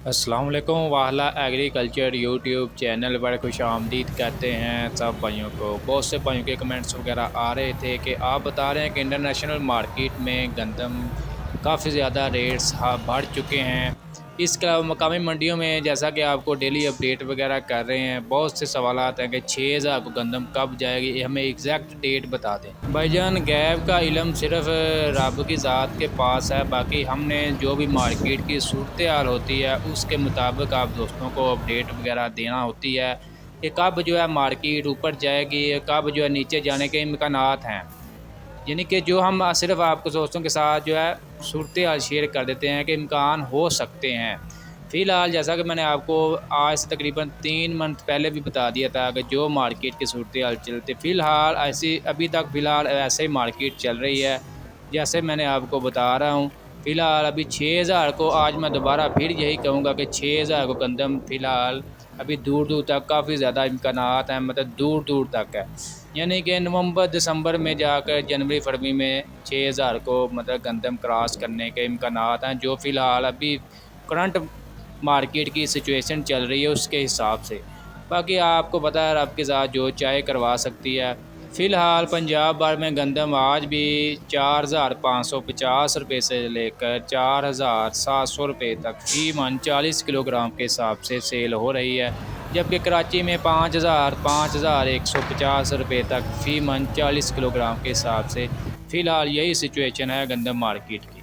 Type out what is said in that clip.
अस्सलाम वालेकुम। वाहला agriculture YouTube channel पर खुशामदीद कहते हैं सब भाइयों को। बहुत से भाइयों के कमेंट्स वगैरह आ रहे थे कि आप बता रहे हैं कि इंटरनेशनल मार्केट में गंदम काफ़ी ज़्यादा रेट्स बढ़ चुके हैं। इसके अलावा मकामी मंडियों में जैसा कि आपको डेली अपडेट वगैरह कर रहे हैं, बहुत से सवालात हैं कि 6000 को गंदम कब जाएगी, ये हमें एग्जैक्ट डेट बता दें। भाईजान गैब का इल्म सिर्फ रब की ज़ात के पास है, बाकी हमने जो भी मार्केट की सूरत हाल होती है उसके मुताबिक आप दोस्तों को अपडेट वगैरह देना होती है कि कब जो है मार्केट ऊपर जाएगी, कब जो है नीचे जाने के इम्कानात हैं। यानी कि जो हम सिर्फ आपको दोस्तों के साथ जो है सूरत हाल शेयर कर देते हैं कि इम्कान हो सकते हैं। फ़िलहाल जैसा कि मैंने आपको आज से तकरीबन 3 मंथ पहले भी बता दिया था कि जो मार्केट की सूरत हाल चलती, फ़िलहाल ऐसी अभी तक फ़िलहाल ऐसे ही मार्केट चल रही है जैसे मैंने आपको बता रहा हूँ। फ़िलहाल अभी 6000 को आज मैं दोबारा फिर यही कहूँगा कि 6000 को गंदम फ़िलहाल अभी दूर दूर तक काफ़ी ज़्यादा इम्कानात हैं, मतलब दूर दूर तक है। यानी कि नवंबर दिसंबर में जाकर जनवरी फरवरी में 6000 को मतलब गंदम क्रॉस करने के इम्कानात हैं, जो फ़िलहाल अभी करंट मार्केट की सिचुएशन चल रही है उसके हिसाब से। बाकी आपको पता है आपके साथ जो चाहे करवा सकती है। फ़िलहाल पंजाब भर में गंदम आज भी 4550 रुपये से लेकर 4700 रुपये तक फ़ी मन 40 किलोग्राम के हिसाब से सेल हो रही है, जबकि कराची में 5150 रुपये तक फ़ी मन 40 किलोग्राम के हिसाब से फ़िलहाल यही सिचुएशन है गंदम मार्केट की।